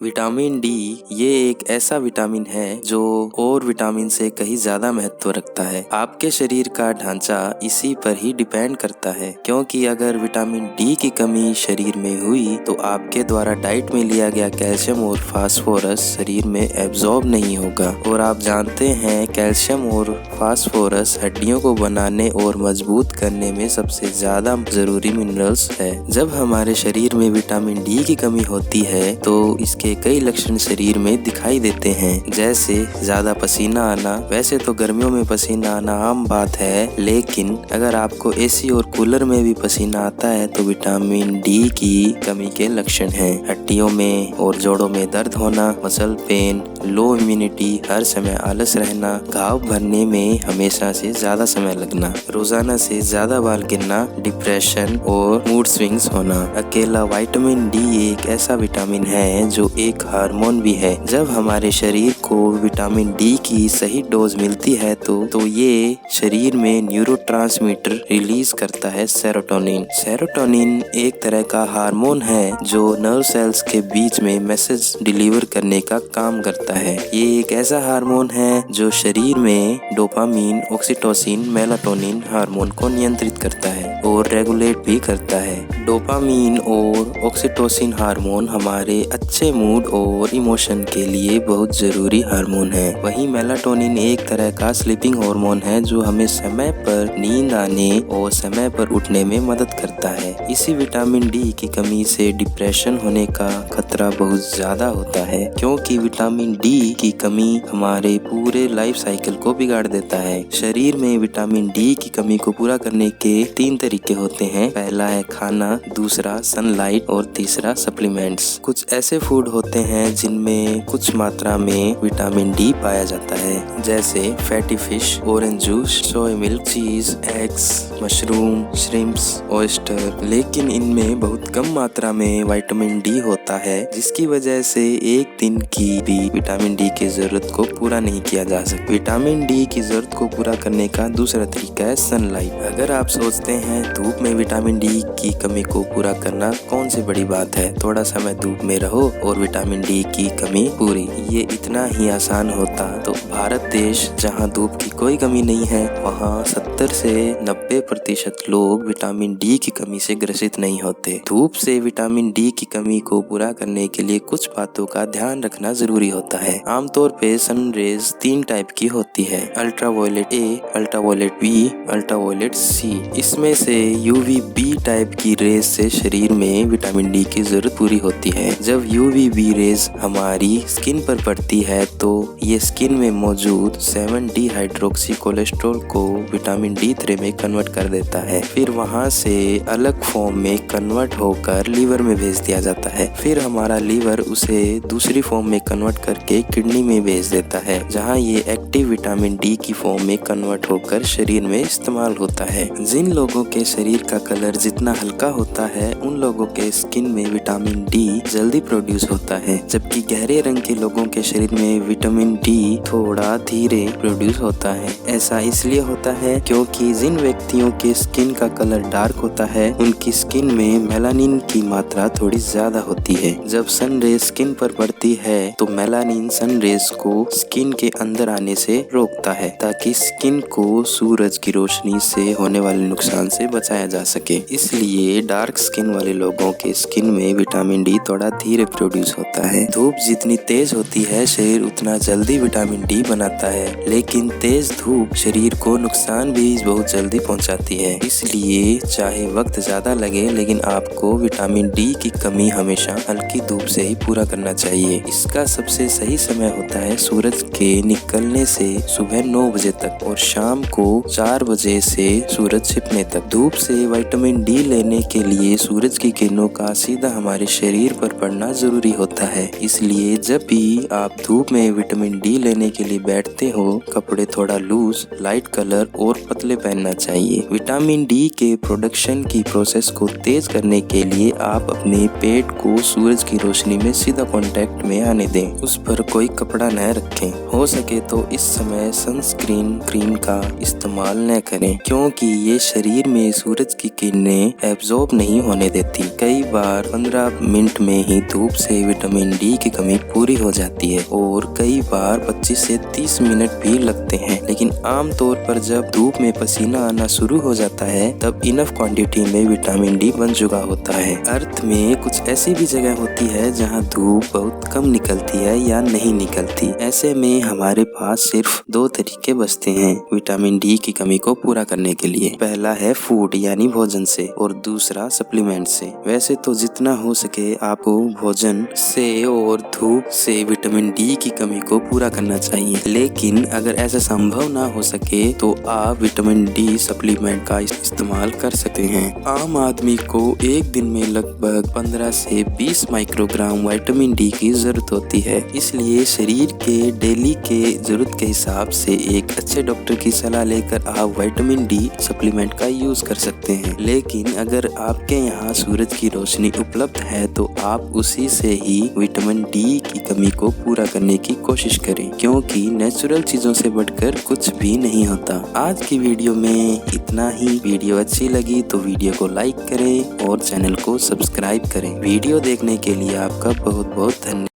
Vitamin D ये एक ऐसा विटामिन है जो और विटामिन से कहीं ज्यादा महत्व रखता है। आपके शरीर का ढांचा इसी पर ही डिपेंड करता है, क्योंकि अगर विटामिन डी की कमी शरीर में हुई तो आपके द्वारा डाइट में लिया गया कैल्शियम और फास्फोरस शरीर में एब्जॉर्ब नहीं होगा। और आप जानते हैं कैल्शियम और फास्फोरस हड्डियों को बनाने और मजबूत करने में सबसे ज्यादा जरूरी मिनरल्स है। जब हमारे शरीर में विटामिन डी की कमी होती है तो इसके कई लक्षण शरीर में दिखाई देते हैं, जैसे ज्यादा पसीना आना। वैसे तो गर्मियों में पसीना आना आम बात है, लेकिन अगर आपको एसी और कूलर में भी पसीना आता है तो विटामिन डी की कमी के लक्षण हैं। हड्डियों में और जोड़ों में दर्द होना, मसल पेन, लो इम्यूनिटी, हर समय आलस रहना, घाव भरने में हमेशा से ज्यादा समय लगना, रोजाना से ज्यादा बाल गिरना, डिप्रेशन और मूड स्विंग्स होना। अकेला विटामिन डी एक ऐसा विटामिन है जो एक हार्मोन भी है। जब हमारे शरीर को विटामिन डी की सही डोज मिलती है तो ये शरीर में न्यूरोट्रांसमीटर रिलीज करता है, सेरोटोनिन। सेरोटोनिन एक तरह का हार्मोन है जो नर्व सेल्स के बीच में मैसेज डिलीवर करने का काम करता है। ये एक ऐसा हार्मोन है जो शरीर में डोपामीन, ऑक्सीटोसिन, मेलाटोनिन हार्मोन को नियंत्रित करता है और रेगुलेट भी करता है। डोपामीन और ऑक्सीटोसिन हार्मोन हमारे अच्छे मूड और इमोशन के लिए बहुत जरूरी हार्मोन है। वहीं मेलाटोनिन एक तरह का स्लीपिंग हार्मोन है जो हमें समय पर नींद आने और समय पर उठने में मदद करता है। इसी विटामिन डी की कमी से डिप्रेशन होने का खतरा बहुत ज्यादा होता है, क्योंकि विटामिन डी की कमी हमारे पूरे लाइफ साइकिल को बिगाड़ देता है। शरीर में विटामिन डी की कमी को पूरा करने के 3 तरीके होते हैं। पहला है खाना, दूसरा सनलाइट और तीसरा सप्लीमेंट्स। कुछ ऐसे फूड होते हैं जिनमें कुछ मात्रा में विटामिन डी पाया जाता है, जैसे fatty fish, orange juice, soya milk, चीज, एग्स, मशरूम, श्रिम्प्स, ऑयस्टर। लेकिन इनमें बहुत कम मात्रा में विटामिन डी होता है, जिसकी वजह से एक दिन की भी विटामिन डी की जरूरत को पूरा नहीं किया जा सकता। विटामिन डी की जरूरत को पूरा करने का दूसरा तरीका है सनलाइट। अगर आप सोचते हैं धूप में विटामिन डी की कमी को पूरा करना कौन सी बड़ी बात है, थोड़ा समय धूप में रहो और विटामिन डी की कमी पूरी। ये इतना ही आसान होता तो भारत देश जहां धूप की कोई कमी नहीं है, वहां 70 से 90% लोग विटामिन डी की कमी से ग्रसित नहीं होते। धूप से विटामिन डी की कमी को पूरा करने के लिए कुछ बातों का ध्यान रखना जरूरी होता है। आमतौर पे सन रेज 3 टाइप की होती है, ultraviolet A, ultraviolet B, ultraviolet C. इसमें से यूवी बी टाइप की रेज से शरीर में विटामिन डी की जरूरत पूरी होती है। जब यूवी बी रेज हमारी स्किन पर पड़ती है तो ये स्किन में मौजूद 7 हाइड्रोक्सी कोलेस्ट्रॉल को विटामिन D3 में कन्वर्ट कर देता है। फिर वहाँ से अलग फॉर्म में कन्वर्ट होकर लीवर में भेज दिया जाता है। फिर हमारा लीवर उसे दूसरी फॉर्म में कन्वर्ट करके किडनी में भेज देता है, जहाँ ये एक्टिव विटामिन डी की फॉर्म में कन्वर्ट होकर शरीर में इस्तेमाल होता है। जिन लोगों के शरीर का कलर जितना हल्का होता है, उन लोगों के स्किन में विटामिन डी जल्दी प्रोड्यूस होता है, जबकि गहरे रंग के लोगों के शरीर में विटामिन डी थोड़ा धीरे प्रोड्यूस होता है। ऐसा इसलिए होता है क्योंकि जिन व्यक्तियों के स्किन का कलर डार्क होता है, उनकी स्किन में मेलानिन की मात्रा थोड़ी ज्यादा होती है। जब सन रेज स्किन पर पड़ती है तो मेलानिन सन रेज को स्किन के अंदर आने से रोकता है, ताकि स्किन को सूरज की रोशनी से होने वाले नुकसान से बचाया जा सके। इसलिए डार्क स्किन वाले लोगों के स्किन में विटामिन डी थोड़ा धीरे प्रोड्यूस होता है। धूप जितनी तेज होती है, शरीर उतना जल्दी विटामिन डी बनाता है, लेकिन तेज धूप शरीर को नुकसान भी बहुत जल्दी पहुंचाती है। इसलिए चाहे वक्त ज्यादा लगे, लेकिन आपको विटामिन डी की कमी हमेशा हल्की धूप से ही पूरा करना चाहिए। इसका सबसे सही समय होता है सूरज के निकलने से सुबह 9 बजे तक और शाम को 4 बजे से सूरज छिपने तक। धूप से विटामिन डी लेने के लिए सूरज की किरणों का सीधा हमारे शरीर पर पड़ना जरूरी होता है। इसलिए जब भी आप धूप में विटामिन डी लेने के लिए बैठते हो, कपड़े थोड़ा लूज, लाइट कलर और पतले पहनना चाहिए। विटामिन डी के प्रोडक्शन की प्रोसेस को तेज करने के लिए आप अपने पेट को सूरज की रोशनी में सीधा कांटेक्ट में आने दें। उस पर कोई कपड़ा न रखें। हो सके तो इस समय सनस्क्रीन क्रीम का इस्तेमाल न करें, क्योंकि ये शरीर में सूरज की किरणें एब्जॉर्ब नहीं होने देती। कई बार 15 मिनट में ही धूप से विटामिन डी की कमी पूरी हो जाती है और कई बार 25 से 30 मिनट भी लगते हैं। लेकिन आमतौर पर जब धूप में पसीना आना शुरू हो जाता है तब इनफ क्वांटिटी में विटामिन डी बन चुका होता है। अर्थ में कुछ ऐसी भी जगह होती है जहाँ धूप बहुत कम निकलती है या नहीं निकलती। ऐसे में हमारे पास सिर्फ 2 तरीके बचते हैं विटामिन डी की कमी को पूरा करने के लिए। पहला है फूड यानी भोजन से और दूसरा सप्लीमेंट से। वैसे तो जितना हो सके आपको भोजन से और धूप से विटामिन डी की कमी को पूरा करना चाहिए, लेकिन अगर ऐसा संभव ना हो सके तो आप विटामिन डी सप्लीमेंट का इस्तेमाल कर सकते हैं। आम आदमी को एक दिन में लगभग 15 से 20 माइक्रोग्राम विटामिन डी की जरूरत होती है। इसलिए शरीर के डेली के जरूरत के हिसाब से एक अच्छे डॉक्टर की सलाह लेकर आप विटामिन डी सप्लीमेंट का यूज कर सकते हैं। लेकिन अगर आपके यहाँ सूरज की रोशनी उपलब्ध है तो आप उसी से ही विटामिन डी की कमी को पूरा करने की कोशिश करें, क्योंकि नेचुरल चीजों से बढ़कर कुछ भी नहीं होता। आज की वीडियो में इतना ही। वीडियो अच्छी लगी तो वीडियो को लाइक करें और चैनल को सब्सक्राइब करें। वीडियो देखने के लिए आपका बहुत बहुत धन्यवाद।